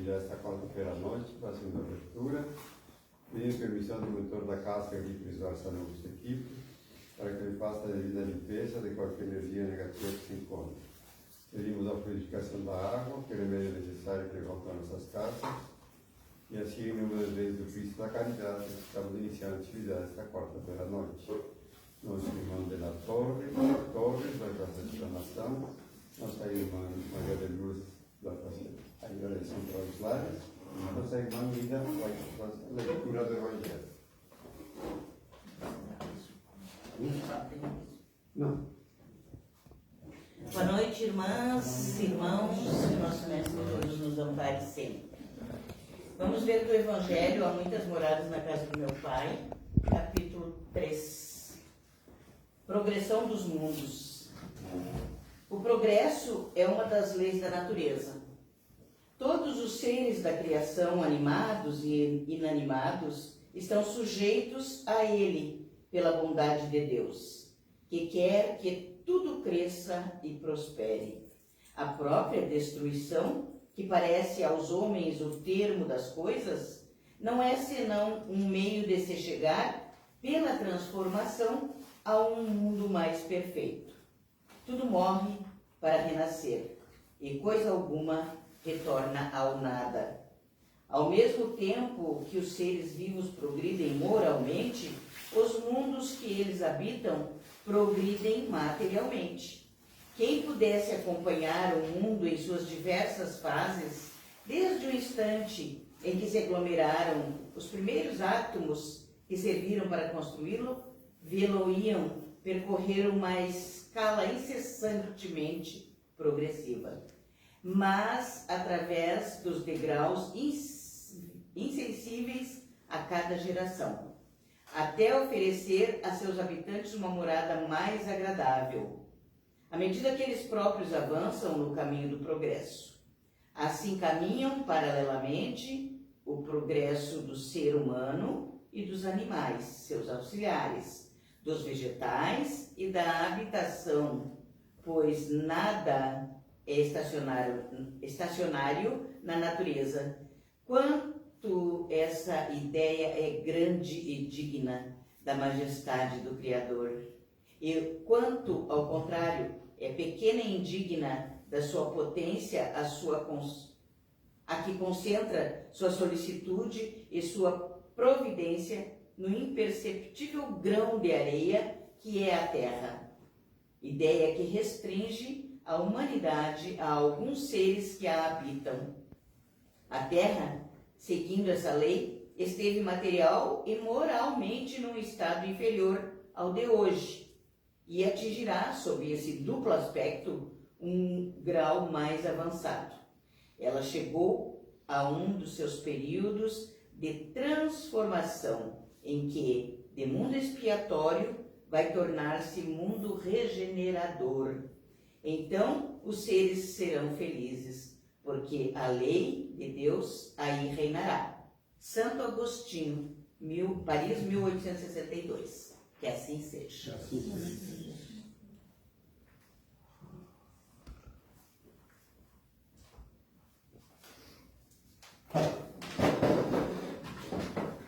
dirigir esta quarta-feira à noite, para a segunda abertura. Pedindo permissão do monitor da casca de prisão essa nova equipe, para que ele faça a devida limpeza de qualquer energia negativa que se encontre. Pedimos a purificação da água, que é o remédio necessário para voltar nossas casas. E assim, em nome das leis do Cristo da Caridade, estamos iniciando a atividade esta quarta-feira à noite. Nosso irmão de la Torres, da Praça de Explanação, nossa irmã Maria de Luz, da Praça de Oração para os Lares, nossa irmã Miriam, vai fazer a leitura do Evangelho. Não. Boa noite, irmãs, irmãos, que nosso Mestre Deus nos ampare sempre. Vamos ver do Evangelho Há Muitas Moradas na Casa do Meu Pai, capítulo 3. Progressão dos mundos. O progresso é uma das leis da natureza. Todos os seres da criação, animados e inanimados, estão sujeitos a ele pela bondade de Deus, que quer que tudo cresça e prospere. A própria destruição, que parece aos homens o termo das coisas, não é senão um meio de se chegar, pela transformação, a um mundo mais perfeito. Tudo morre para renascer, e coisa alguma retorna ao nada. Ao mesmo tempo que os seres vivos progridem moralmente, os mundos que eles habitam progridem materialmente. Quem pudesse acompanhar o mundo em suas diversas fases, desde o instante em que se aglomeraram os primeiros átomos que serviram para construí-lo, vê-lo-iam percorrer uma escala incessantemente progressiva, mas através dos degraus insensíveis a cada geração, até oferecer a seus habitantes uma morada mais agradável, à medida que eles próprios avançam no caminho do progresso. Assim caminham paralelamente o progresso do ser humano e dos animais, seus auxiliares, dos vegetais e da habitação, pois nada é estacionário na natureza. Quanto essa ideia é grande e digna da majestade do Criador, e quanto, ao contrário, é pequena e indigna da sua potência, a que concentra sua solicitude e sua providência no imperceptível grão de areia que é a Terra. Ideia que restringe a humanidade a alguns seres que a habitam. A Terra, seguindo essa lei, esteve material e moralmente num estado inferior ao de hoje, e atingirá, sob esse duplo aspecto, um grau mais avançado. Ela chegou a um dos seus períodos de transformação, em que, de mundo expiatório, vai tornar-se mundo regenerador. Então, os seres serão felizes, porque a lei de Deus aí reinará. Santo Agostinho, Paris, 1862. Que assim seja. Que assim seja.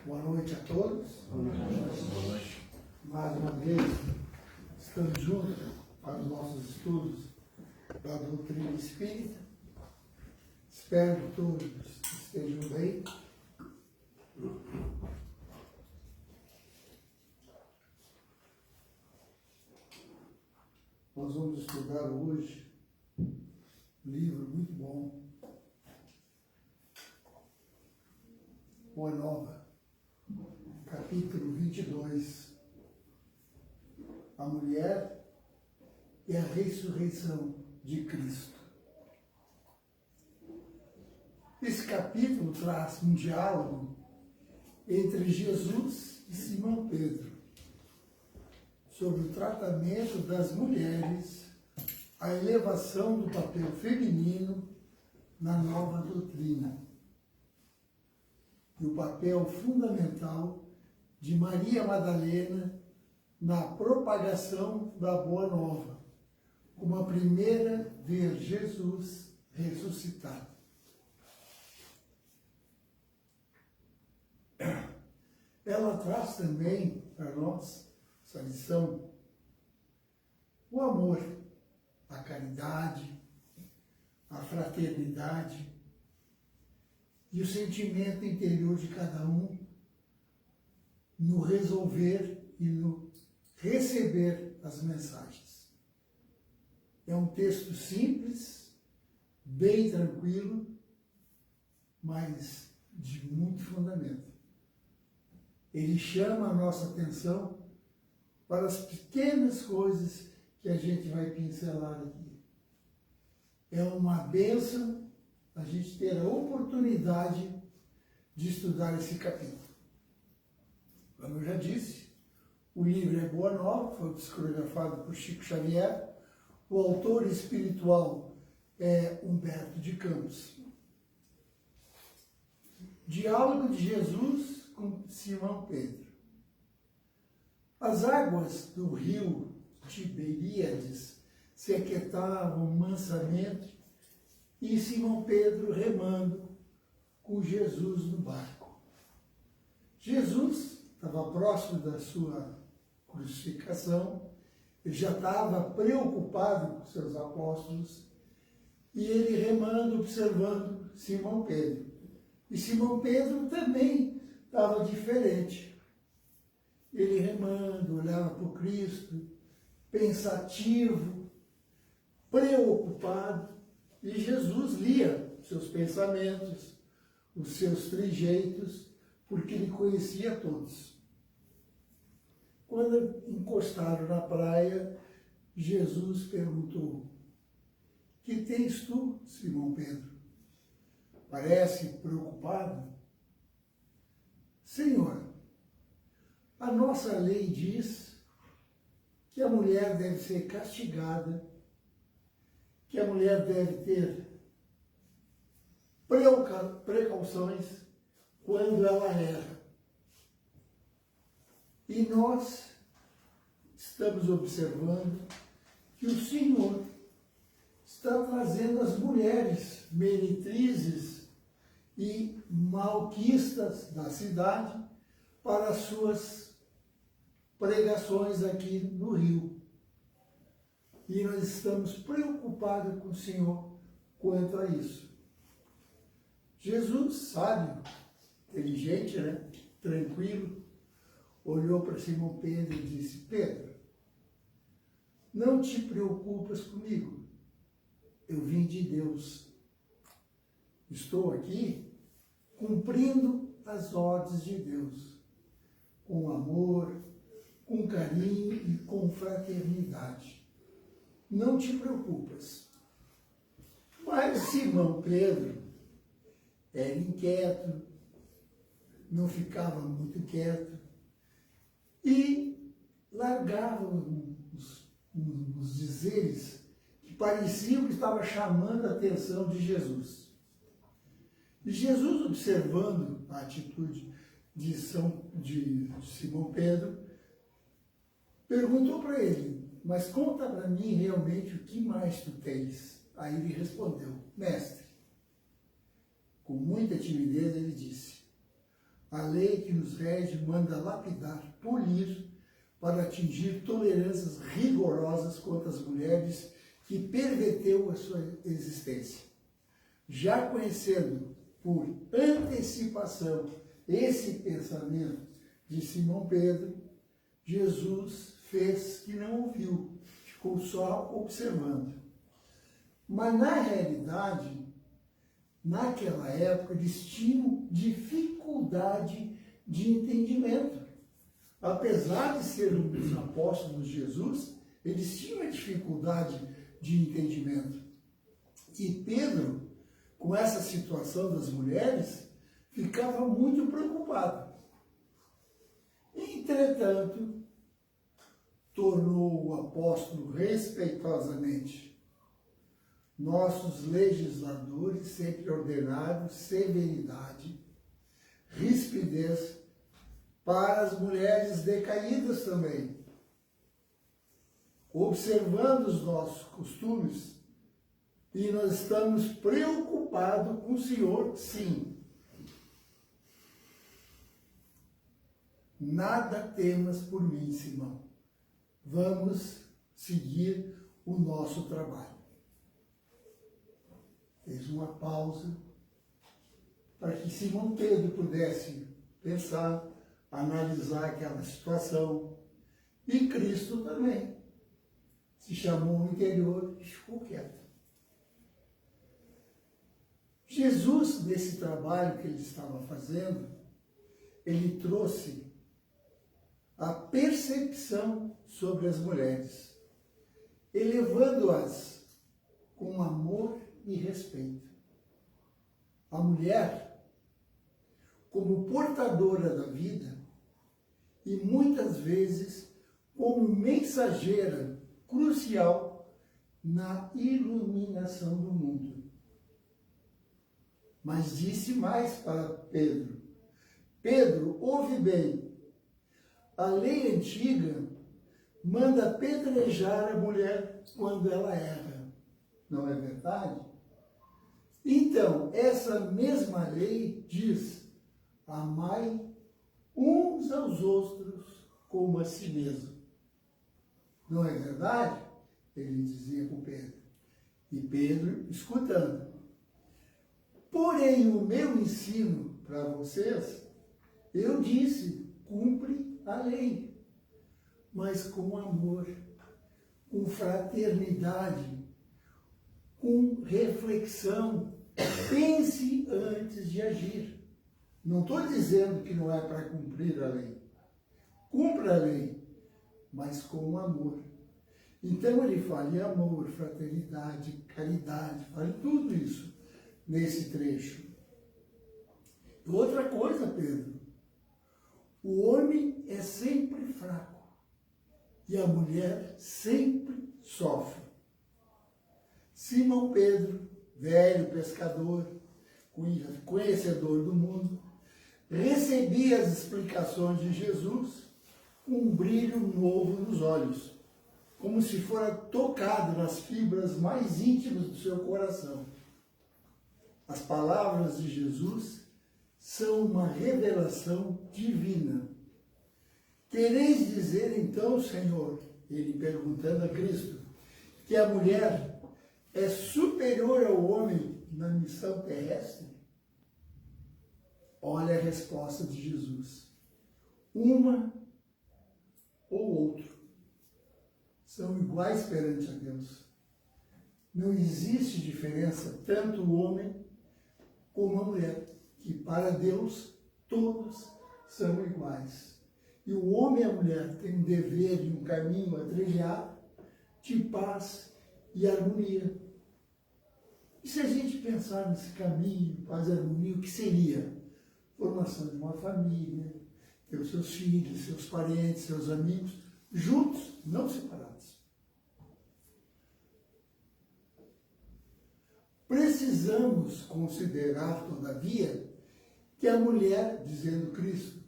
Boa noite a todos. Boa noite. Mais uma vez, estamos juntos para os nossos estudos da doutrina espírita. Espero que todos estejam bem. Nós vamos estudar hoje um livro muito bom, Boa Nova, capítulo 22, a mulher e a ressurreição de Cristo. Esse capítulo traz um diálogo entre Jesus e Simão Pedro sobre o tratamento das mulheres, a elevação do papel feminino na nova doutrina e o papel fundamental de Maria Madalena na propagação da Boa Nova, como a primeira a ver Jesus ressuscitado. ela traz também para nós, essa lição, o amor, a caridade, a fraternidade e o sentimento interior de cada um no resolver e no receber as mensagens. É um texto simples, bem tranquilo, mas de muito fundamento. Ele chama a nossa atenção para as pequenas coisas que a gente vai pincelar aqui. É uma bênção a gente ter a oportunidade de estudar esse capítulo. Como eu já disse, o livro é Boa Nova, foi psicografado por Chico Xavier. O autor espiritual é Humberto de Campos. Diálogo de Jesus com Simão Pedro. As águas do rio Tiberíades se aquietavam mansamente e Simão Pedro remando com Jesus no barco. Jesus estava próximo da sua crucificação, ele já estava preocupado com seus apóstolos e ele remando, observando Simão Pedro. E Simão Pedro também estava diferente. Ele remando, olhava para o Cristo, pensativo, preocupado, e Jesus lia seus pensamentos, os seus trejeitos, porque ele conhecia todos. Quando encostaram na praia, Jesus perguntou: "Que tens tu, Simão Pedro? Parece preocupado?" "Senhor, a nossa lei diz que a mulher deve ser castigada, que a mulher deve ter precauções quando ela erra. E nós estamos observando que o Senhor está trazendo as mulheres meretrizes e malquistas da cidade para as suas pregações aqui no Rio. E nós estamos preocupados com o Senhor quanto a isso." Jesus, sábio, inteligente, né? Tranquilo, olhou para Simão Pedro e disse: "Pedro, não te preocupas comigo. Eu vim de Deus. Estou aqui cumprindo as ordens de Deus, com amor, com carinho e com fraternidade. Não te preocupas." Mas Simão Pedro era inquieto, não ficava muito quieto e largava uns dizeres que pareciam que estava chamando a atenção de Jesus. E Jesus, observando a atitude de Simão Pedro, perguntou para ele: "Mas conta para mim realmente o que mais tu tens." Aí ele respondeu: "Mestre." Com muita timidez ele disse: "A lei que nos rege manda lapidar, polir, para atingir tolerâncias rigorosas contra as mulheres que perverteu a sua existência. Já conhecendo por antecipação esse pensamento de Simão Pedro, Jesus fez que não ouviu, ficou só observando. Mas na realidade, naquela época, eles tinham dificuldade de entendimento. Apesar de serem os apóstolos de Jesus, eles tinham a dificuldade de entendimento. E Pedro, com essa situação das mulheres, ficava muito preocupado. Entretanto, tornou o apóstolo respeitosamente: "Nossos legisladores sempre ordenaram severidade, rispidez para as mulheres decaídas também. Observando os nossos costumes, e nós estamos preocupados com o Senhor, sim." nada temas por mim, Simão. Vamos seguir o nosso trabalho. Fez uma pausa para que Simão Pedro pudesse pensar, analisar aquela situação. E Cristo também se chamou no interior e ficou quieto. Jesus, nesse trabalho que ele estava fazendo, ele trouxe a percepção sobre as mulheres, elevando-as com amor e respeito. A mulher, como portadora da vida, e muitas vezes como mensageira crucial na iluminação do mundo. Mas disse mais para Pedro: Pedro, ouve bem, a lei antiga manda apedrejar a mulher quando ela erra. Não é verdade? Então, essa mesma lei diz: amai uns aos outros como a si mesmo. Não é verdade? Ele dizia para Pedro. E Pedro escutando. Porém, o meu ensino para vocês, eu disse, cumpre a lei, mas com amor, com fraternidade, com reflexão. Pense antes de agir. Não estou dizendo que não é para cumprir a lei. Cumpra a lei, mas com amor. Então ele fala em amor, fraternidade, caridade, fala em tudo isso nesse trecho. Outra coisa, Pedro, o homem é sempre fraco e a mulher sempre sofre. Simão Pedro, velho pescador, conhecedor do mundo, recebia as explicações de Jesus com um brilho novo nos olhos, como se fora tocado nas fibras mais íntimas do seu coração. As palavras de Jesus são uma revelação divina. Quereis dizer então, Senhor, ele perguntando a Cristo, que a mulher é superior ao homem na missão terrestre? Olha a resposta de Jesus. Uma ou outro são iguais perante a Deus. Não existe diferença, tanto o homem como a mulher, que para Deus todos são iguais. E o homem e a mulher têm um dever e um caminho a trilhar de paz e harmonia. E se a gente pensar nesse caminho, paz e harmonia, o que seria? Formação de uma família, ter os seus filhos, seus parentes, seus amigos, juntos, não separados. Precisamos considerar, todavia, que a mulher, dizendo Cristo,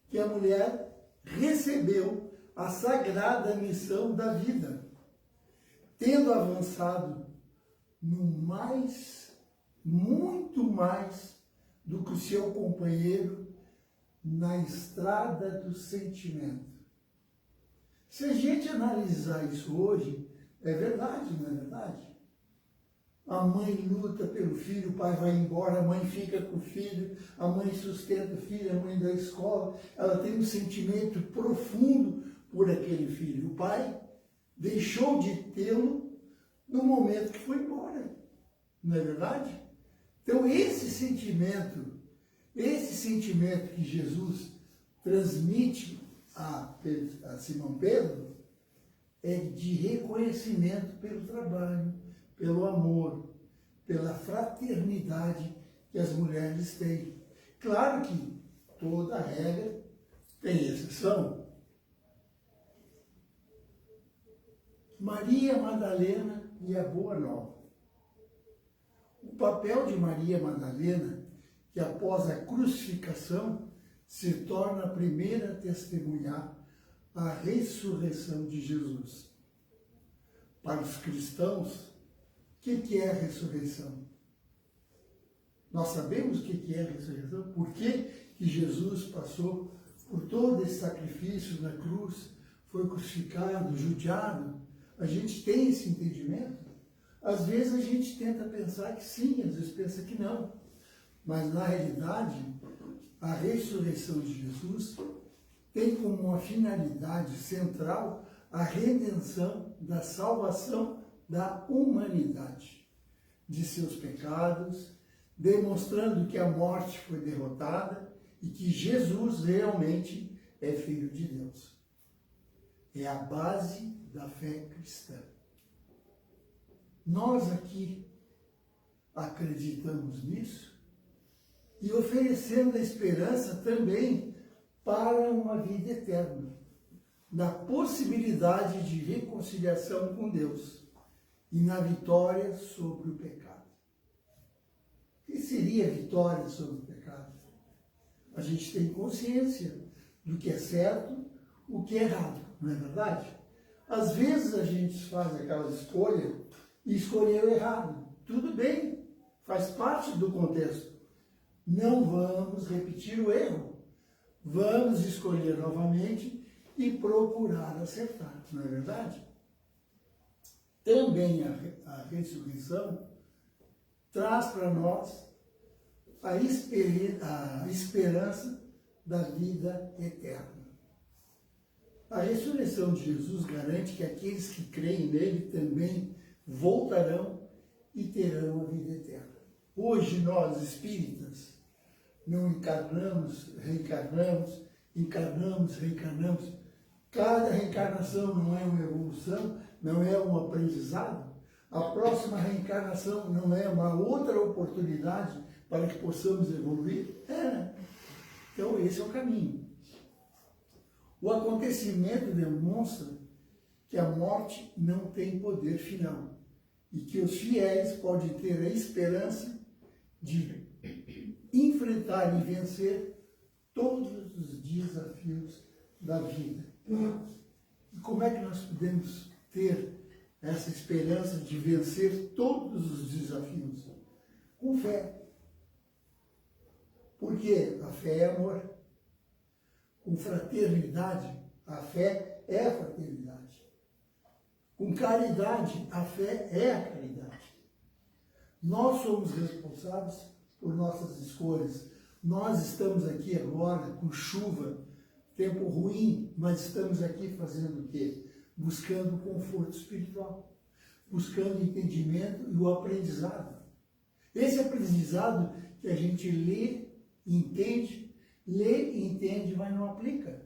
que a mulher recebeu a sagrada missão da vida, tendo avançado no muito mais do que o seu companheiro na estrada do sentimento. Se a gente analisar isso hoje, é verdade, não é verdade? A mãe luta pelo filho, o pai vai embora, a mãe fica com o filho, a mãe sustenta o filho, a mãe da escola, ela tem um sentimento profundo por aquele filho. O pai deixou de tê-lo no momento que foi embora, não é verdade? Então esse sentimento que Jesus transmite a Simão Pedro é de reconhecimento pelo trabalho, pelo amor, pela fraternidade que as mulheres têm. Claro que toda regra tem exceção. Maria Madalena e a Boa Nova. O papel de Maria Madalena, que após a crucificação se torna a primeira a testemunhar a ressurreição de Jesus. Para os cristãos, o que é a ressurreição? Nós sabemos o que é a ressurreição? Por que Jesus passou por todo esse sacrifício na cruz, foi crucificado, judiado. A gente tem esse entendimento? Às vezes a gente tenta pensar que sim, às vezes pensa que não. Mas na realidade, a ressurreição de Jesus tem como uma finalidade central a redenção da salvação da humanidade de seus pecados, demonstrando que a morte foi derrotada e que Jesus realmente é Filho de Deus. É a base da fé cristã. Nós aqui acreditamos nisso e oferecendo a esperança também para uma vida eterna, na possibilidade de reconciliação com Deus e na vitória sobre o pecado. O que seria a vitória sobre o pecado? A gente tem consciência do que é certo, o que é errado, não é verdade? Às vezes a gente faz aquela escolha e escolheu errado. Tudo bem, faz parte do contexto. Não vamos repetir o erro. Vamos escolher novamente e procurar acertar, não é verdade? Também a ressurreição traz para nós a esperança da vida eterna. A ressurreição de Jesus garante que aqueles que creem nele também voltarão e terão a vida eterna. Hoje nós, espíritas, não encarnamos, reencarnamos, encarnamos, reencarnamos. Cada reencarnação não é uma evolução, não é um aprendizado. A próxima reencarnação não é uma outra oportunidade para que possamos evoluir? Então esse é o caminho. O acontecimento demonstra que a morte não tem poder final e que os fiéis podem ter a esperança de enfrentar e vencer todos os desafios da vida. E como é que nós podemos ter essa esperança de vencer todos os desafios? Com fé. Porque a fé é amor. Com fraternidade, a fé é a fraternidade. Com caridade, a fé é a caridade. Nós somos responsáveis por nossas escolhas. Nós estamos aqui agora com chuva, tempo ruim, mas estamos aqui fazendo o quê? Buscando conforto espiritual, buscando entendimento e o aprendizado. Esse aprendizado que a gente lê, entende, mas não aplica.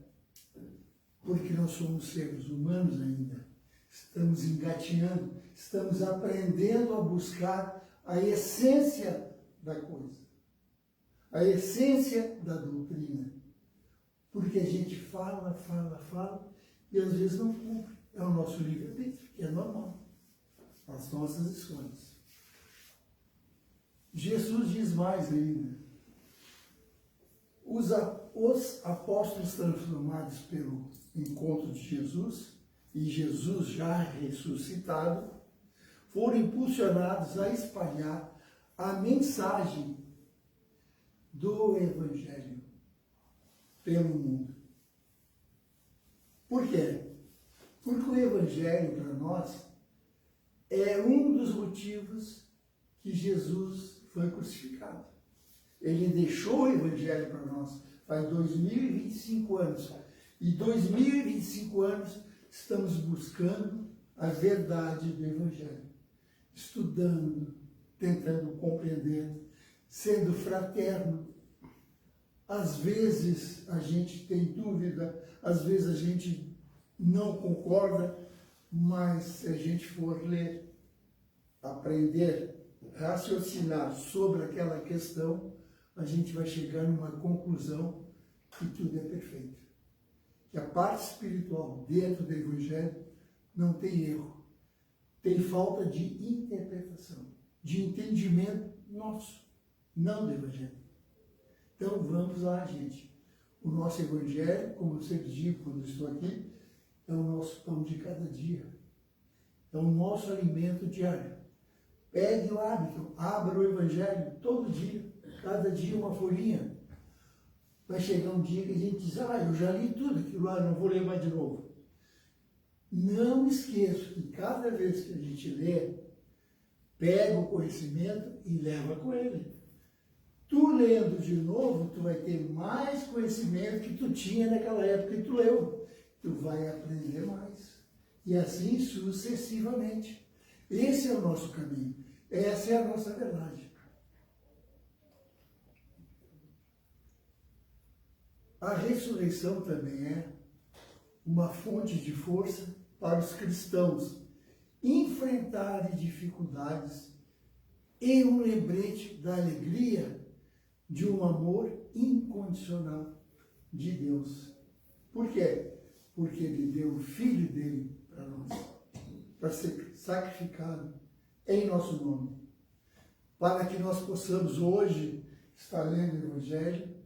Porque nós somos seres humanos ainda. Estamos engatinhando, estamos aprendendo a buscar a essência da coisa, a essência da doutrina. Porque a gente fala e às vezes não cumpre. É o nosso livre-arbítrio, que é normal. As nossas escolhas. Jesus diz mais ainda. Os apóstolos transformados pelo encontro de Jesus, e Jesus já ressuscitado, foram impulsionados a espalhar a mensagem do Evangelho pelo mundo. Por quê? Porque o Evangelho para nós é um dos motivos que Jesus foi crucificado. Ele deixou o Evangelho para nós faz 2025 anos. E 2025 anos estamos buscando a verdade do Evangelho. Estudando, tentando compreender, sendo fraterno. Às vezes a gente tem dúvida, às vezes a gente não concorda, mas se a gente for ler, aprender, raciocinar sobre aquela questão, a gente vai chegar numa conclusão que tudo é perfeito. Que a parte espiritual dentro do Evangelho não tem erro. Tem falta de interpretação, de entendimento nosso, não do Evangelho. Então vamos lá, gente. O nosso Evangelho, como eu sempre digo quando estou aqui, é o nosso pão de cada dia. É o nosso alimento diário. Pegue o hábito, abra o Evangelho todo dia, cada dia uma folhinha. vai chegar um dia que a gente diz, eu já li tudo aquilo lá, não vou ler mais de novo. Não esqueça que cada vez que a gente lê, pega o conhecimento e leva com ele. Tu lendo de novo, tu vai ter mais conhecimento que tu tinha naquela época que tu leu. Tu vai aprender mais. E assim sucessivamente. Esse é o nosso caminho. Essa é a nossa verdade. A ressurreição também é uma fonte de força para os cristãos enfrentarem dificuldades e um lembrete da alegria de um amor incondicional de Deus. Por quê? Porque Ele deu o Filho dele para nós, para ser sacrificado em nosso nome, para que nós possamos hoje estar lendo o Evangelho,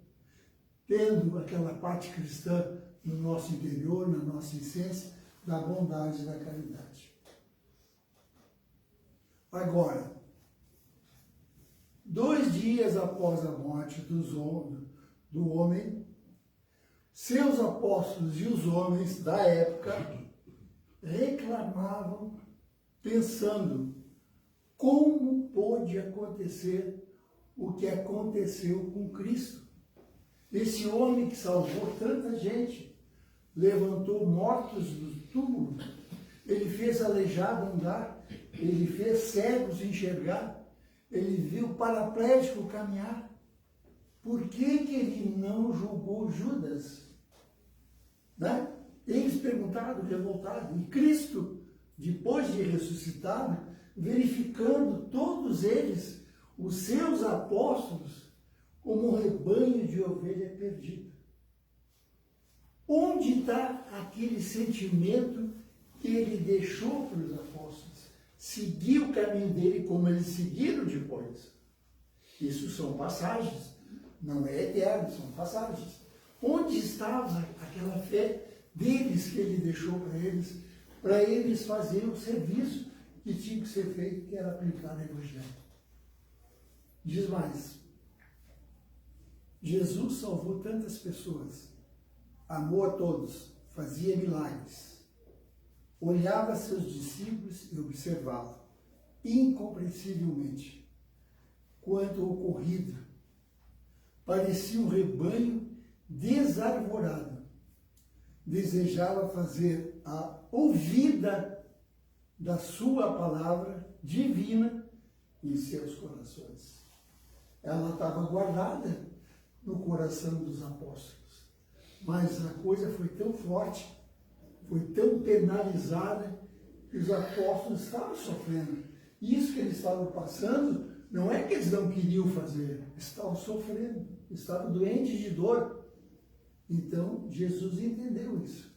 tendo aquela parte cristã no nosso interior, na nossa essência, da bondade e da caridade. Agora, 2 dias após a morte do homem, seus apóstolos e os homens da época reclamavam, pensando como pôde acontecer o que aconteceu com Cristo. Esse homem que salvou tanta gente, levantou mortos do túmulo, ele fez aleijado andar, ele fez cegos enxergar, ele viu paraplégico caminhar. Por que ele não julgou Judas? Né? Eles perguntaram, revoltados. E Cristo, depois de ressuscitado, verificando todos eles, os seus apóstolos, como um rebanho de ovelha perdida. Onde está aquele sentimento que ele deixou para os apóstolos? Seguir o caminho dele como eles seguiram depois. Isso são passagens, não é eterno, são passagens. Onde estava aquela fé deles que ele deixou para eles fazerem o serviço que tinha que ser feito, que era aplicar o Evangelho? Diz mais, Jesus salvou tantas pessoas, amou a todos, fazia milagres, olhava seus discípulos e observava, incompreensivelmente, quanto ocorrido, parecia um rebanho desarvorado, desejava fazer a ouvida da sua palavra divina em seus corações. Ela estava guardada no coração dos apóstolos, mas a coisa foi tão forte, foi tão penalizada, que os apóstolos estavam sofrendo. Isso que eles estavam passando, não é que eles não queriam fazer, estavam sofrendo, estavam doentes de dor. Então, Jesus entendeu isso.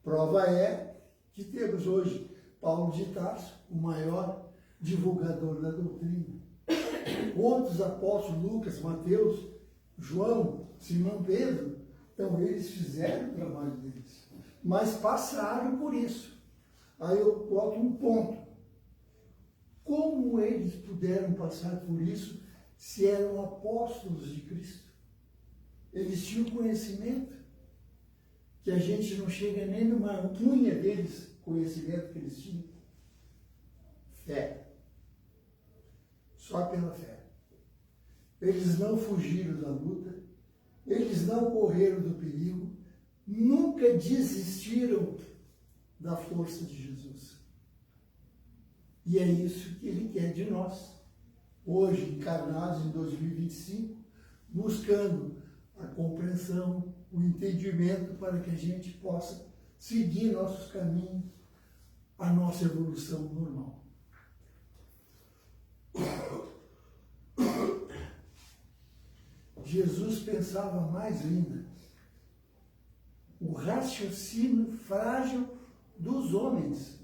Prova é que temos hoje Paulo de Tarso, o maior divulgador da doutrina. Outros apóstolos, Lucas, Mateus, João, Simão Pedro, então eles fizeram o trabalho deles, mas passaram por isso. Aí eu boto um ponto. Como eles puderam passar por isso se eram apóstolos de Cristo? Eles tinham conhecimento, que a gente não chega nem numa unha deles, conhecimento que eles tinham. Fé. Só pela fé. Eles não fugiram da luta, eles não correram do perigo, nunca desistiram da força de Jesus. E é isso que Ele quer de nós, hoje, encarnados em 2025, buscando a compreensão, o entendimento para que a gente possa seguir nossos caminhos, a nossa evolução normal. Jesus pensava mais ainda. O raciocínio frágil dos homens,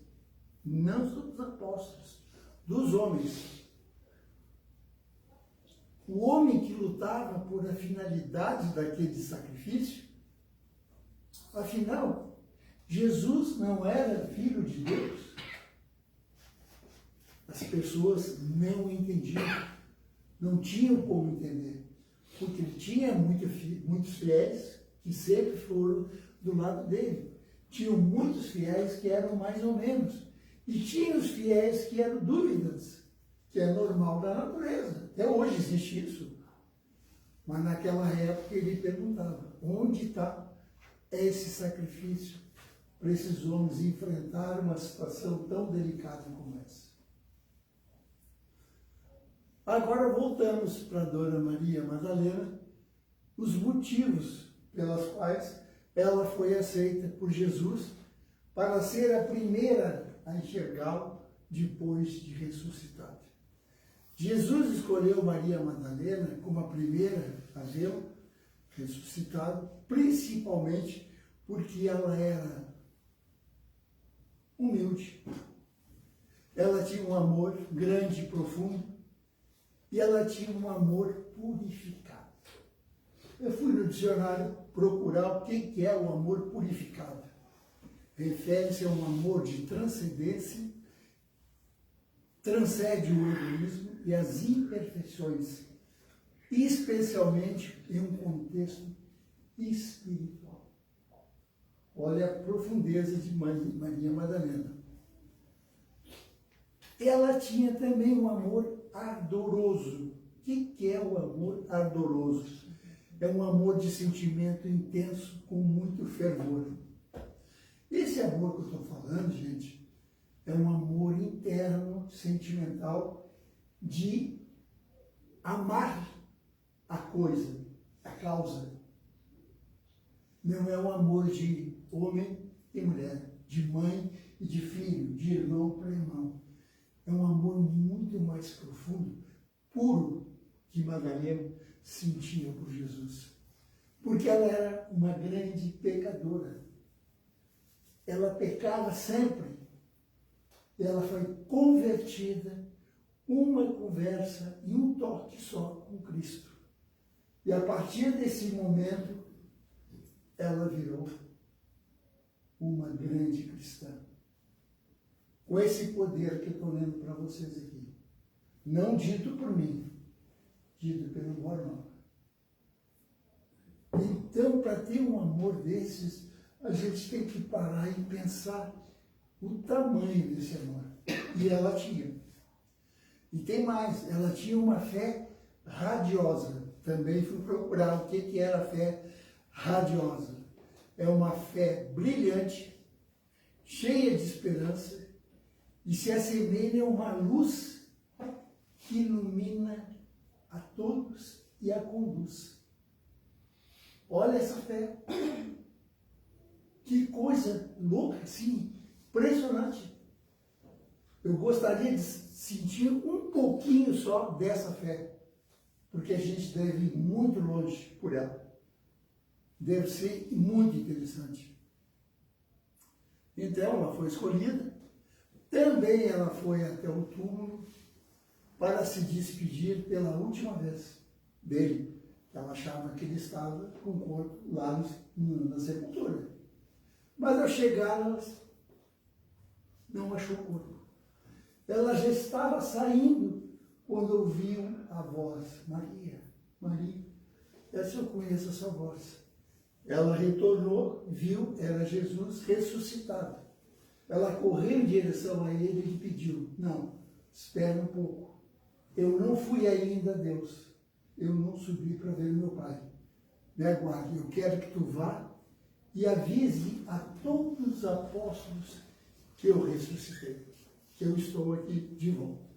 não dos apóstolos, dos homens. O homem que lutava por a finalidade daquele sacrifício, afinal, Jesus não era filho de Deus. As pessoas não entendiam, não tinham como entender. porque ele tinha muitos fiéis que sempre foram do lado dele. Tinham muitos fiéis que eram mais ou menos. E tinha os fiéis que eram dúvidas, que é normal da natureza. Até hoje existe isso. Mas naquela época ele perguntava, onde está esse sacrifício para esses homens enfrentar uma situação tão delicada como essa? Agora voltamos para a Dona Maria Madalena, os motivos pelos quais ela foi aceita por Jesus para ser a primeira a enxergá-lo depois de ressuscitado. Jesus escolheu Maria Madalena como a primeira a vê-lo ressuscitado, principalmente porque ela era humilde. Ela tinha um amor grande e profundo e ela tinha um amor purificado. Eu fui no dicionário procurar o que é o amor purificado. Refere-se a um amor de transcendência, transcende o egoísmo e as imperfeições, especialmente em um contexto espiritual. Olha a profundeza de Maria Madalena. Ela tinha também um amor ardoroso. O que é o amor ardoroso? É um amor de sentimento intenso com muito fervor. Esse amor que eu estou falando, gente, é um amor interno, sentimental, de amar a coisa, a causa. Não é um amor de homem e mulher, de mãe e de filho, de irmão para irmão. É um amor muito mais profundo, puro, que Madalena sentia por Jesus. Porque ela era uma grande pecadora. Ela pecava sempre. Ela foi convertida, uma conversa e um toque só com Cristo. E a partir desse momento, ela virou uma grande cristã. Com esse poder que eu estou lendo para vocês aqui. Não dito por mim, dito pelo Bornal. Então, para ter um amor desses, a gente tem que parar e pensar o tamanho desse amor. E ela tinha. E tem mais, ela tinha uma fé radiosa. Também fui procurar o que era a fé radiosa. É uma fé brilhante, cheia de esperança, e se assemelha a uma luz que ilumina a todos e a conduz. Olha essa fé. Que coisa louca, assim, impressionante. Eu gostaria de sentir um pouquinho só dessa fé, porque a gente deve ir muito longe por ela. Deve ser muito interessante. Então, ela foi escolhida. Também ela foi até o túmulo para se despedir pela última vez dele. Ela achava que ele estava com o corpo lá na sepultura. Mas ao chegar, ela não achou o corpo. Ela já estava saindo quando ouviu a voz, Maria, Maria. Essa eu conheço essa voz. Ela retornou, viu, era Jesus ressuscitado. Ela correu em direção a ele e lhe pediu, não, espera um pouco. Eu não fui ainda a Deus. Eu não subi para ver meu Pai. Me aguarde, eu quero que tu vá e avise a todos os apóstolos que eu ressuscitei, que eu estou aqui de volta.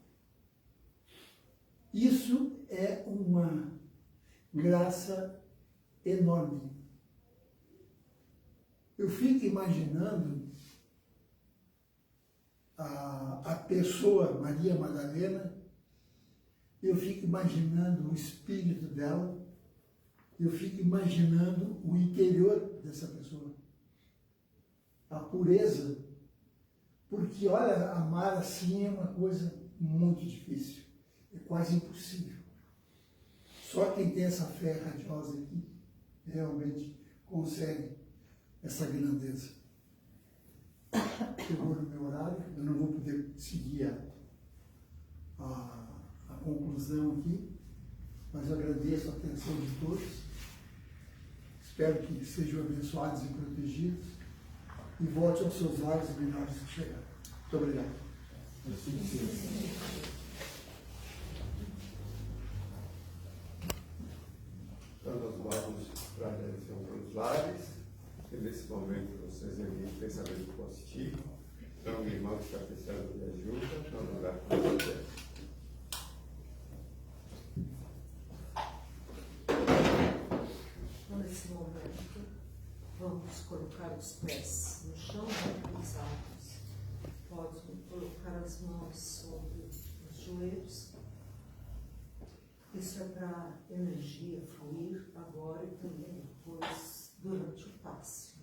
Isso é uma graça enorme. Eu fico imaginando a pessoa, Maria Madalena, eu fico imaginando o espírito dela, eu fico imaginando o interior dessa pessoa, a pureza, porque, olha, amar assim é uma coisa muito difícil, é quase impossível. Só quem tem essa fé radiosa aqui realmente consegue essa grandeza. Chegou no meu horário, eu não vou poder seguir a conclusão aqui, mas eu agradeço a atenção de todos. Espero que sejam abençoados e protegidos e volte aos seus lares melhores que chegaram. Muito obrigado. Então, nós vamos para a direção dos lares, e nesse momento vocês enviam pensamento positivo. Então, o irmão que está precisando de ajuda, vamos orar por você. Nesse momento, vamos colocar os pés no chão, cruzados. Pode colocar as mãos sobre os joelhos. Isso é para a energia fluir agora e também depois, durante o passe.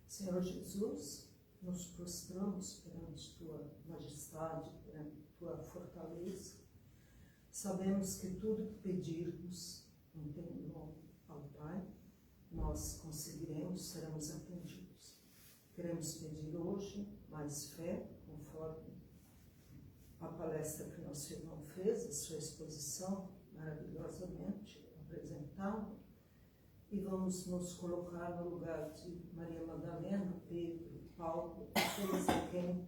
Senhor Jesus, nos prostramos perante Tua majestade, perante Tua fortaleza. Sabemos que tudo que pedirmos em teu nome ao Pai, nós conseguiremos, seremos atendidos. Queremos pedir hoje mais fé, conforme a palestra que nosso irmão fez, a sua exposição maravilhosamente apresentada, e vamos nos colocar no lugar de Maria Madalena, Pedro, Paulo, aqueles a quem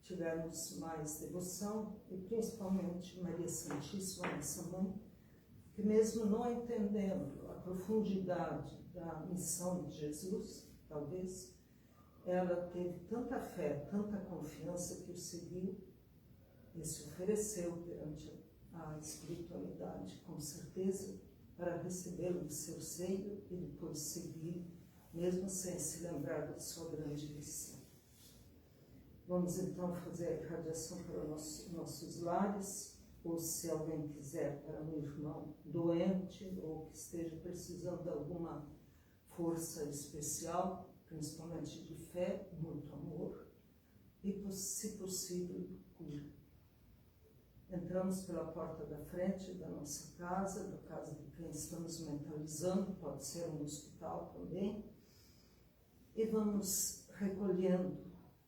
tivermos mais devoção, e principalmente Maria Santíssima, nossa Mãe, que mesmo não entendendo a profundidade da missão de Jesus, talvez, ela teve tanta fé, tanta confiança que o seguiu e se ofereceu perante a espiritualidade, com certeza, para recebê-lo em seu seio e depois seguir, mesmo sem se lembrar da sua grande missão. Vamos então fazer a irradiação para nossos lares, ou se alguém quiser, para um irmão doente ou que esteja precisando de alguma força especial, principalmente de fé, muito amor, e, se possível, cura. Entramos pela porta da frente da nossa casa, da casa de quem estamos mentalizando, pode ser um hospital também, e vamos recolhendo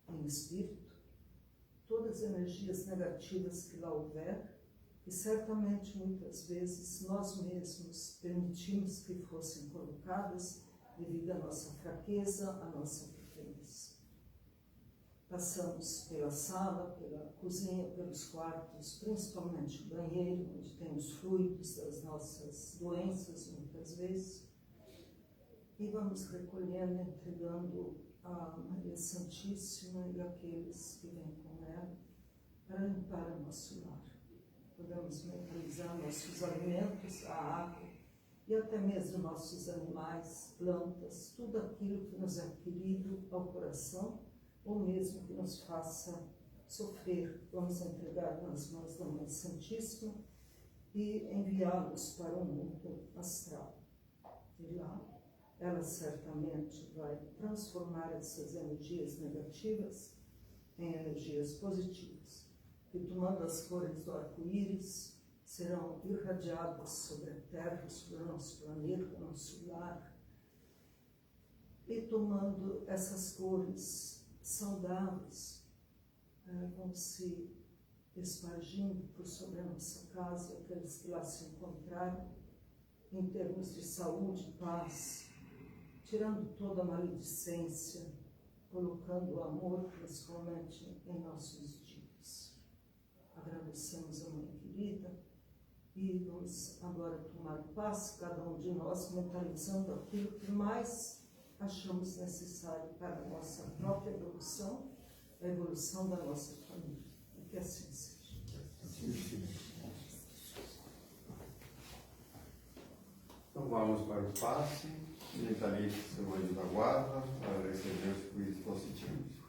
em espírito todas as energias negativas que lá houver, e certamente muitas vezes nós mesmos permitimos que fossem colocadas devido à nossa fraqueza, à nossa pequenez. Passamos pela sala, pela cozinha, pelos quartos, principalmente o banheiro, onde tem os fluidos das nossas doenças, muitas vezes, e vamos recolhendo, entregando a Maria Santíssima e aqueles que vêm com ela para limpar o nosso lar. Podemos mentalizar nossos alimentos, a água e até mesmo nossos animais, plantas, tudo aquilo que nos é querido ao coração ou mesmo que nos faça sofrer. Vamos entregar nas mãos da Mãe Santíssima e enviá-los para o mundo astral. E lá, ela certamente vai transformar essas energias negativas em energias positivas, que tomando as cores do arco-íris, serão irradiadas sobre a Terra, sobre o nosso planeta, nosso lar, e tomando essas cores saudáveis, vão se espargindo por sobre a nossa casa, aqueles que lá se encontrarem, em termos de saúde, paz, tirando toda a maledicência, colocando o amor principalmente em nossos dias. Agradecemos a Mãe querida e vamos agora tomar passe, cada um de nós mentalizando aquilo que mais achamos necessário para a nossa própria evolução, a evolução da nossa família. E que assim seja. Então vamos para o passe, mentalize seu anjo da guarda para receber os fluidos positivos.